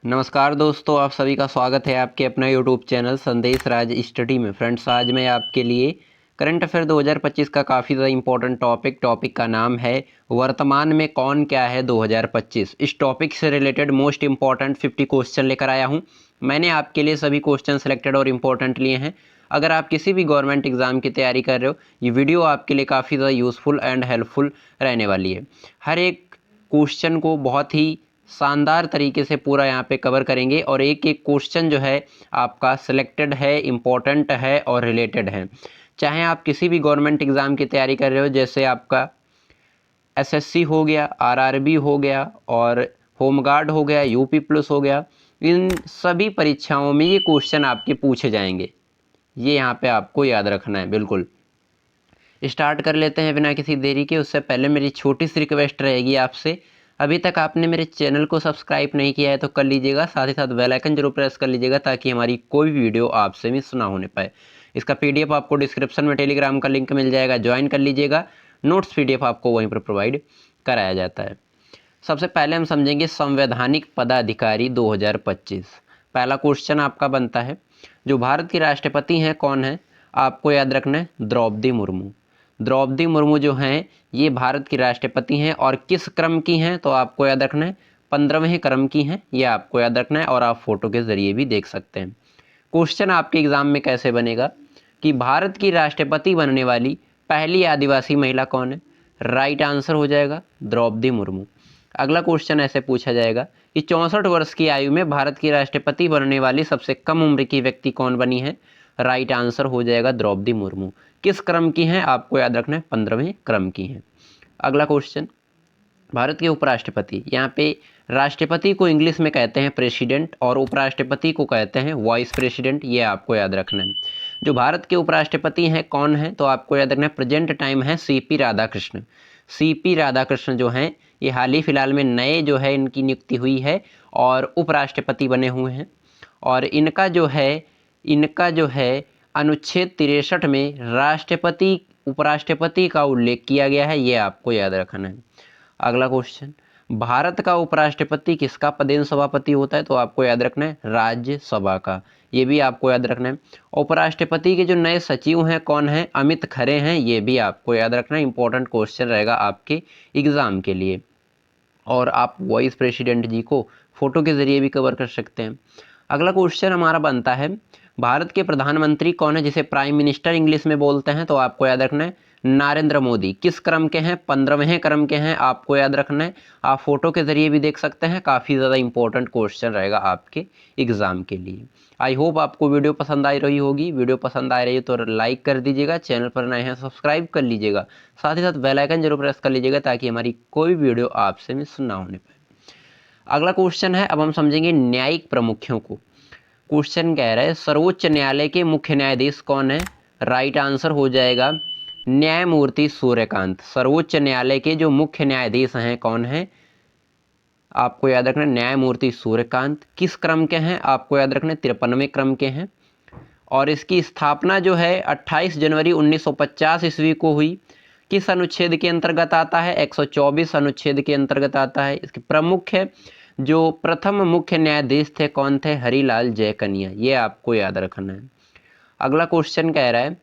नमस्कार दोस्तों, आप सभी का स्वागत है आपके अपना यूट्यूब चैनल संदेश राज स्टडी में। फ्रेंड्स, आज मैं आपके लिए करंट अफेयर 2025 का काफ़ी ज़्यादा इंपॉर्टेंट टॉपिक का नाम है वर्तमान में कौन क्या है 2025। इस टॉपिक से रिलेटेड मोस्ट इंपॉर्टेंट 50 क्वेश्चन लेकर आया हूं। मैंने आपके लिए सभी क्वेश्चन सेलेक्टेड और इम्पोर्टेंट लिए हैं। अगर आप किसी भी गवर्नमेंट एग्जाम की तैयारी कर रहे हो, ये वीडियो आपके लिए काफ़ी ज़्यादा यूज़फुल एंड हेल्पफुल रहने वाली है। हर एक क्वेश्चन को बहुत ही शानदार तरीके से पूरा यहाँ पे कवर करेंगे और एक एक क्वेश्चन जो है आपका सिलेक्टेड है, इम्पोर्टेंट है और रिलेटेड है। चाहे आप किसी भी गवर्नमेंट एग्ज़ाम की तैयारी कर रहे हो, जैसे आपका एसएससी हो गया, आरआरबी हो गया और होमगार्ड हो गया, यूपी पुलिस हो गया, इन सभी परीक्षाओं में ये क्वेश्चन आपके पूछे जाएंगे। ये यहाँ पे आपको याद रखना है। बिल्कुल स्टार्ट कर लेते हैं बिना किसी देरी के। उससे पहले मेरी छोटी सी रिक्वेस्ट रहेगी आपसे, अभी तक आपने मेरे चैनल को सब्सक्राइब नहीं किया है तो कर लीजिएगा, साथ ही साथ बेल आइकन जरूर प्रेस कर लीजिएगा ताकि हमारी कोई भी वीडियो आपसे मिस ना होने पाए। इसका पीडीएफ आपको डिस्क्रिप्शन में टेलीग्राम का लिंक मिल जाएगा, ज्वाइन कर लीजिएगा। नोट्स पीडीएफ आपको वहीं पर प्रोवाइड कराया जाता है। सबसे पहले हम समझेंगे संवैधानिक पदाधिकारी 2025। पहला क्वेश्चन आपका बनता है, जो भारत की राष्ट्रपति हैं कौन है? आपको याद रखना है द्रौपदी मुर्मू। द्रौपदी मुर्मू जो हैं ये भारत की राष्ट्रपति हैं और किस क्रम की हैं? तो आपको याद रखना है 15वें क्रम की हैं। ये आपको याद रखना है और आप फोटो के जरिए भी देख सकते हैं। क्वेश्चन आपके एग्जाम में कैसे बनेगा कि भारत की राष्ट्रपति बनने वाली पहली आदिवासी महिला कौन है? राइट आंसर हो जाएगा द्रौपदी मुर्मू। अगला क्वेश्चन ऐसे पूछा जाएगा कि 64 वर्ष की आयु में भारत की राष्ट्रपति बनने वाली सबसे कम उम्र की व्यक्ति कौन बनी है? राइट आंसर हो जाएगा द्रौपदी मुर्मू। किस क्रम की हैं? आपको याद रखना है 15वें क्रम की हैं। अगला क्वेश्चन, भारत के उपराष्ट्रपति, यहाँ पे राष्ट्रपति को इंग्लिश में कहते हैं प्रेसिडेंट और उपराष्ट्रपति को कहते हैं वाइस प्रेसिडेंट। ये आपको याद रखना है। जो भारत के उपराष्ट्रपति हैं कौन है? तो आपको याद रखना है प्रेजेंट टाइम है सीपी राधाकृष्ण। सीपी राधाकृष्ण जो हैं ये हाल ही फिलहाल में नए जो है इनकी नियुक्ति हुई है और उपराष्ट्रपति बने हुए हैं। और इनका जो है अनुच्छेद 63 में राष्ट्रपति उपराष्ट्रपति का उल्लेख किया गया है। ये आपको याद रखना है। अगला क्वेश्चन, भारत का उपराष्ट्रपति किसका पदेन सभापति होता है? तो आपको याद रखना है राज्यसभा का। ये भी आपको याद रखना है। उपराष्ट्रपति के जो नए सचिव हैं कौन है? अमित खरे हैं। ये भी आपको याद रखना है, इंपॉर्टेंट क्वेश्चन रहेगा आपके एग्जाम के लिए। और आप वाइस प्रेसिडेंट जी को फोटो के जरिए भी कवर कर सकते हैं। अगला क्वेश्चन हमारा बनता है, भारत के प्रधानमंत्री कौन है जिसे प्राइम मिनिस्टर इंग्लिश में बोलते हैं? तो आपको याद रखना है नरेंद्र मोदी। किस क्रम के हैं? 15वें क्रम के हैं। आपको याद रखना है, आप फोटो के जरिए भी देख सकते हैं। काफ़ी ज़्यादा इंपॉर्टेंट क्वेश्चन रहेगा आपके एग्जाम के लिए। आई होप आपको वीडियो पसंद आ रही होगी। वीडियो पसंद आ रही है तो लाइक कर दीजिएगा, चैनल पर नए हैं सब्सक्राइब कर लीजिएगा, साथ ही साथ बेल आइकन जरूर प्रेस कर लीजिएगा ताकि हमारी कोई वीडियो आपसे मिस ना होने पाए। अगला क्वेश्चन है, अब हम समझेंगे न्यायिक प्रमुखों को। क्वेश्चन कह रहा है सर्वोच्च न्यायालय के मुख्य न्यायाधीश कौन है? राइट आंसर हो जाएगा न्यायमूर्ति सूर्यकांत। सर्वोच्च न्यायालय के जो मुख्य न्यायाधीश हैं कौन है? आपको याद रखना न्यायमूर्ति सूर्यकांत। किस क्रम के हैं? आपको याद रखना 53वें क्रम के हैं। और इसकी स्थापना जो है 28 जनवरी 1950 ईस्वी को हुई। किस अनुच्छेद के अंतर्गत आता है? 124 अनुच्छेद के अंतर्गत आता है। इसके प्रमुख है जो प्रथम मुख्य न्यायाधीश थे कौन थे? हरिलाल जयकनिया। ये आपको याद रखना है। अगला क्वेश्चन कह रहा है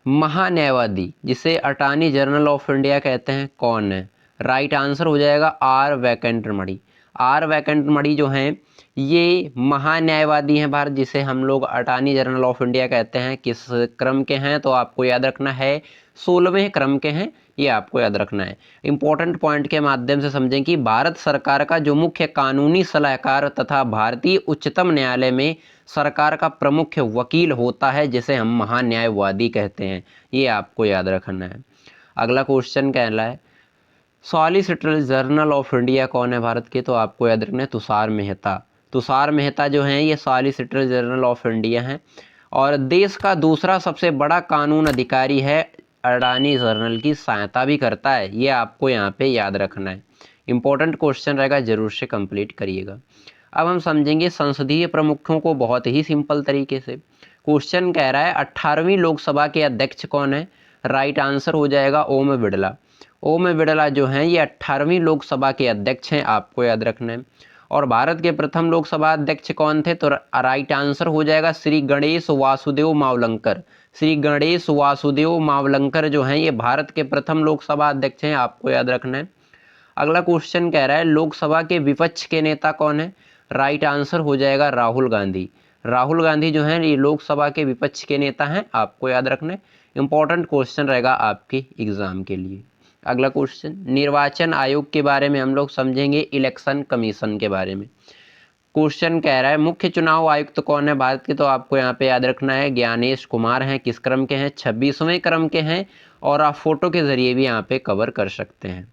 महान्यायवादी जिसे अटॉर्नी जनरल ऑफ इंडिया कहते हैं कौन है? राइट आंसर हो जाएगा आर वेंकटरमणि। आर वेंकटरमणि जो हैं ये महान्यायवादी हैं भारत, जिसे हम लोग अटॉर्नी जनरल ऑफ इंडिया कहते हैं। किस क्रम के हैं? तो आपको याद रखना है 16वें क्रम के हैं। ये आपको याद रखना है। इंपॉर्टेंट पॉइंट के माध्यम से समझें कि भारत सरकार का जो मुख्य कानूनी सलाहकार तथा भारतीय उच्चतम न्यायालय में सरकार का प्रमुख वकील होता है, जिसे हम महान्यायवादी कहते हैं। ये आपको याद रखना है। अगला क्वेश्चन कह रहा है सॉलिसिटर जनरल ऑफ इंडिया कौन है भारत के? तो आपको याद रखना है तुषार मेहता। तुषार मेहता जो हैं ये सॉलिसिटर जनरल ऑफ इंडिया हैं और देश का दूसरा सबसे बड़ा कानून अधिकारी है। अटॉर्नी जनरल की सहायता भी करता है। ये आपको यहाँ पे याद रखना है। इंपॉर्टेंट क्वेश्चन रहेगा, जरूर से कंप्लीट करिएगा। अब हम समझेंगे संसदीय प्रमुखों को बहुत ही सिंपल तरीके से। क्वेश्चन कह रहा है 18वीं लोकसभा के अध्यक्ष कौन है? राइट आंसर हो जाएगा ओम बिड़ला। ओम बिड़ला जो हैं ये 18वीं लोकसभा के अध्यक्ष हैं। आपको याद रखना है। और भारत के प्रथम लोकसभा अध्यक्ष कौन थे? तो राइट आंसर हो जाएगा श्री गणेश वासुदेव मावलंकर। श्री गणेश वासुदेव मावलंकर जो हैं ये भारत के प्रथम लोकसभा अध्यक्ष हैं, आपको याद रखना है। अगला क्वेश्चन कह रहा है लोकसभा के विपक्ष के नेता कौन है? राइट आंसर हो जाएगा राहुल गांधी। राहुल गांधी जो हैं ये लोकसभा के विपक्ष के नेता हैं, आपको याद रखना है। इंपॉर्टेंट क्वेश्चन रहेगा आपके एग्जाम के लिए। अगला क्वेश्चन, निर्वाचन आयोग के बारे में हम लोग समझेंगे, इलेक्शन कमीशन के बारे में। क्वेश्चन कह रहा है मुख्य चुनाव आयुक्त कौन है भारत के? तो आपको यहाँ पे याद रखना है ज्ञानेश कुमार हैं। किस क्रम के हैं? 26वें क्रम के हैं, और आप फोटो के जरिए भी यहाँ पे कवर कर सकते हैं।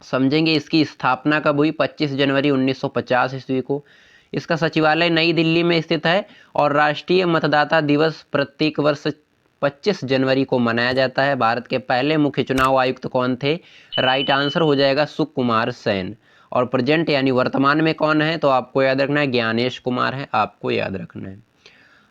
समझेंगे इसकी स्थापना कब हुई? 25 जनवरी 1950 ईस्वी को। इसका सचिवालय नई दिल्ली में स्थित है, और राष्ट्रीय मतदाता दिवस प्रत्येक वर्ष 25 जनवरी को मनाया जाता है। भारत के पहले मुख्य चुनाव आयुक्त कौन थे? राइट आंसर हो जाएगा सुकुमार सेन। और प्रेजेंट यानी वर्तमान में कौन है? तो आपको याद रखना है ज्ञानेश कुमार है, आपको याद रखना है।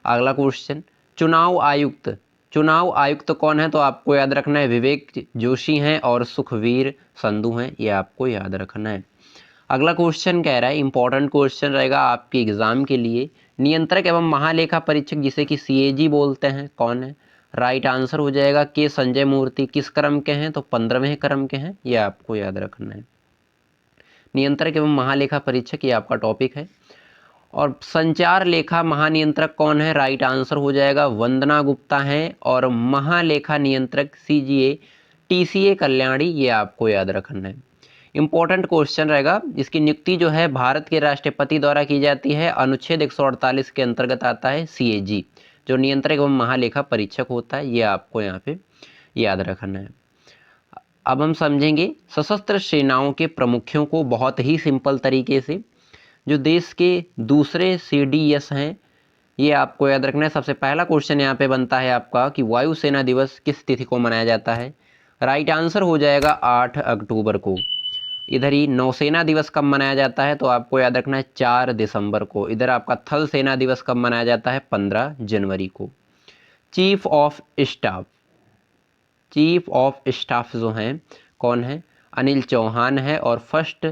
अगला क्वेश्चन, चुनाव आयुक्त, चुनाव आयुक्त कौन है? तो आपको याद रखना है विवेक जोशी हैं और सुखवीर संधू हैं, ये आपको याद रखना है। अगला क्वेश्चन कह रहा है इंपॉर्टेंट क्वेश्चन रहेगा आपके एग्जाम के लिए, नियंत्रक एवं महालेखा परीक्षक जिसे कि सीएजी बोलते हैं कौन है? राइट आंसर हो जाएगा के संजय मूर्ति। किस क्रम के हैं? तो 15वें क्रम के हैं, ये आपको याद रखना है। नियंत्रक एवं महालेखा परीक्षक ये आपका टॉपिक है। और संचार लेखा महानियंत्रक कौन है? राइट आंसर हो जाएगा वंदना गुप्ता हैं। और महालेखा नियंत्रक सीजीए टीसीए कल्याणी, ये आपको याद रखना है। इंपॉर्टेंट क्वेश्चन रहेगा, इसकी नियुक्ति जो है भारत के राष्ट्रपति द्वारा की जाती है, अनुच्छेद 148 के अंतर्गत आता है सीएजी, जो नियंत्रक एवं महालेखा परीक्षक होता है, ये आपको यहाँ पे याद रखना है। अब हम समझेंगे सशस्त्र सेनाओं के प्रमुखों को बहुत ही सिंपल तरीके से। जो देश के दूसरे सीडीएस हैं, ये आपको याद रखना है। सबसे पहला क्वेश्चन यहाँ पे बनता है आपका कि वायुसेना दिवस किस तिथि को मनाया जाता है? राइट आंसर हो जाएगा 8 अक्टूबर को। इधर ही नौसेना दिवस कब मनाया जाता है? तो आपको याद रखना है 4 दिसंबर को। इधर आपका थल सेना दिवस कब मनाया जाता है? 15 जनवरी को। Chief of staff, chief of staff जो हैं कौन है? अनिल चौहान है। और फर्स्ट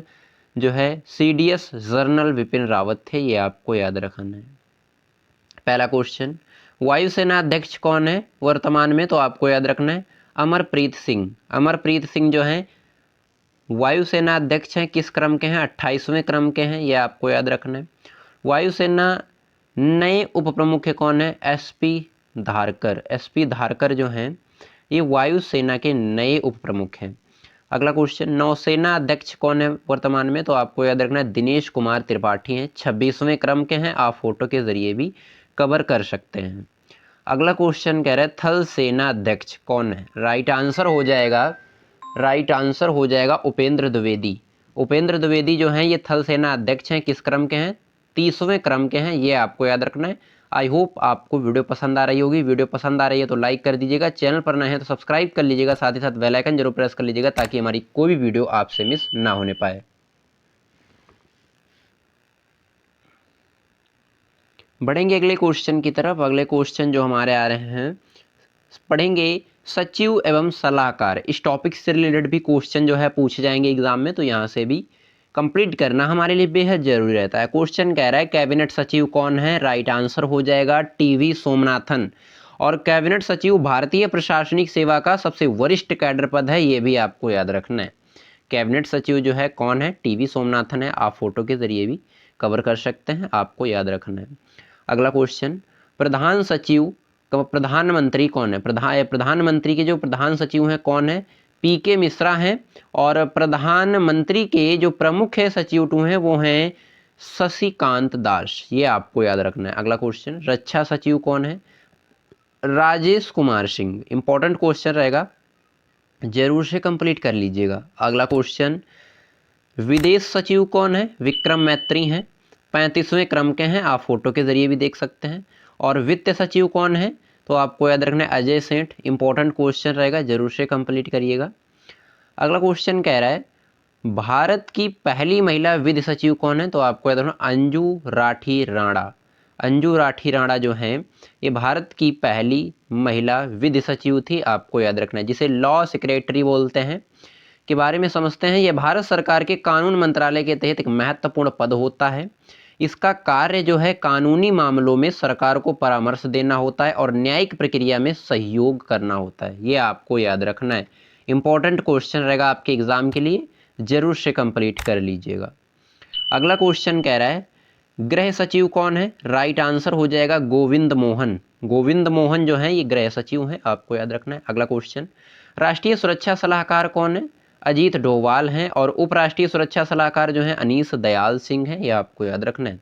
जो है सीडीएस जनरल विपिन रावत थे, ये आपको याद रखना है। पहला क्वेश्चन, वायुसेना अध्यक्ष कौन है वर्तमान में? तो आपको याद रखना है अमरप्रीत सिंह। अमरप्रीत सिंह जो हैं वायुसेना अध्यक्ष हैं, किस क्रम के हैं? 28वें क्रम के हैं, ये आपको याद रखना है। वायुसेना नए उप प्रमुख कौन है? एसपी धारकर। एसपी धारकर जो हैं ये वायुसेना के नए उप प्रमुख हैं। अगला क्वेश्चन, नौसेना अध्यक्ष कौन है वर्तमान में? तो आपको याद रखना है दिनेश कुमार त्रिपाठी हैं, 26वें क्रम के हैं, आप फोटो के जरिए भी कवर कर सकते हैं। अगला क्वेश्चन कह रहा है थल सेना अध्यक्ष कौन है? राइट आंसर हो जाएगा, राइट आंसर हो जाएगा उपेंद्र द्विवेदी। उपेंद्र द्विवेदी जो हैं ये थल सेना अध्यक्ष हैं, किस क्रम के हैं? 30वें क्रम के हैं, ये आपको याद रखना है। आई होप आपको वीडियो पसंद आ रही होगी। वीडियो पसंद आ रही है तो लाइक कर दीजिएगा, चैनल पर नए हैं तो सब्सक्राइब कर लीजिएगा, साथ ही साथ बेल आइकन जरूर प्रेस कर लीजिएगा ताकि हमारी कोई भी वीडियो आपसे मिस ना होने पाए। बढ़ेंगे अगले क्वेश्चन की तरफ। अगले क्वेश्चन जो हमारे आ रहे हैं, पढ़ेंगे सचिव एवं सलाहकार। इस टॉपिक से रिलेटेड भी क्वेश्चन जो है पूछे जाएंगे एग्जाम में, तो यहाँ से भी कंप्लीट करना हमारे लिए बेहद जरूरी रहता है। क्वेश्चन कह रहा है कैबिनेट सचिव कौन है? राइट आंसर हो जाएगा टीवी सोमनाथन। और कैबिनेट सचिव भारतीय प्रशासनिक सेवा का सबसे वरिष्ठ कैडर पद है, ये भी आपको याद रखना है। कैबिनेट सचिव जो है कौन है? टीवी सोमनाथन है, आप फोटो के जरिए भी कवर कर सकते हैं, आपको याद रखना है। अगला क्वेश्चन, प्रधान सचिव प्रधानमंत्री कौन है? प्रधानमंत्री के जो प्रधान सचिव हैं कौन है? पीके मिश्रा हैं। और प्रधानमंत्री के जो प्रमुख सचिव टू हैं वो हैं शशिकांत दास, ये आपको याद रखना है। अगला क्वेश्चन, रक्षा सचिव कौन है? राजेश कुमार सिंह। इंपॉर्टेंट क्वेश्चन रहेगा, जरूर से कंप्लीट कर लीजिएगा। अगला क्वेश्चन, विदेश सचिव कौन है? विक्रम मैत्री हैं, 35वें क्रम के हैं, आप फोटो के जरिए भी देख सकते हैं। और वित्त सचिव कौन है? तो आपको याद रखना है अजय सेठ। इंपॉर्टेंट क्वेश्चन रहेगा, जरूर से कंप्लीट करिएगा। अगला क्वेश्चन कह रहा है भारत की पहली महिला विधि सचिव कौन है? तो आपको याद रखना अंजू राठी राणा। अंजू राठी राणा जो हैं ये भारत की पहली महिला विधि सचिव थी, आपको याद रखना है, जिसे लॉ सेक्रेटरी बोलते हैं। के बारे में समझते हैं। यह भारत सरकार के कानून मंत्रालय के तहत एक महत्वपूर्ण पद होता है। इसका कार्य जो है कानूनी मामलों में सरकार को परामर्श देना होता है और न्यायिक प्रक्रिया में सहयोग करना होता है। ये आपको याद रखना है, इंपॉर्टेंट क्वेश्चन रहेगा आपके एग्जाम के लिए, जरूर से कंप्लीट कर लीजिएगा। अगला क्वेश्चन कह रहा है गृह सचिव कौन है? राइट आंसर हो जाएगा गोविंद मोहन। गोविंद मोहन जो है ये गृह सचिव हैं, आपको याद रखना है। अगला क्वेश्चन राष्ट्रीय सुरक्षा सलाहकार कौन है? अजीत डोभाल हैं। और उपराष्ट्रीय सुरक्षा सलाहकार जो है अनीस दयाल सिंह हैं, ये आपको याद रखना है।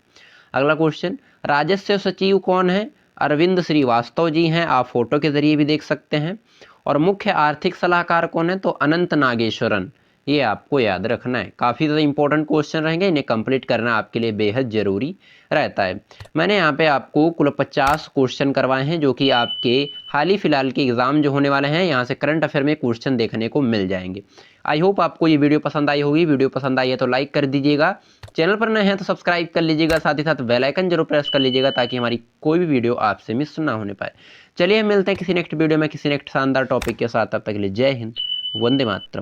अगला क्वेश्चन राजस्व सचिव कौन है? अरविंद श्रीवास्तव जी हैं, आप फोटो के जरिए भी देख सकते हैं। और मुख्य आर्थिक सलाहकार कौन है? तो अनंत नागेश्वरन, ये आपको याद रखना है। काफ़ी ज़्यादा इंपॉर्टेंट क्वेश्चन रहेंगे, इन्हें कंप्लीट करना आपके लिए बेहद ज़रूरी रहता है। मैंने यहाँ पे आपको कुल 50 क्वेश्चन करवाए हैं, जो कि आपके हाल ही फिलहाल के एग्ज़ाम जो होने वाले हैं यहाँ से करंट अफेयर में क्वेश्चन देखने को मिल जाएंगे। आई होप आपको ये वीडियो पसंद आई होगी। वीडियो पसंद आई है तो लाइक कर दीजिएगा, चैनल पर नए हैं तो सब्सक्राइब कर लीजिएगा, साथ ही साथ बेल आइकन जरूर प्रेस कर लीजिएगा ताकि हमारी कोई भी वीडियो आपसे मिस ना होने पाए। चलिए मिलते हैं किसी नेक्स्ट वीडियो में किसी नेक्स्ट शानदार टॉपिक के साथ। तब तक के लिए जय हिंद, वंदे मातरम।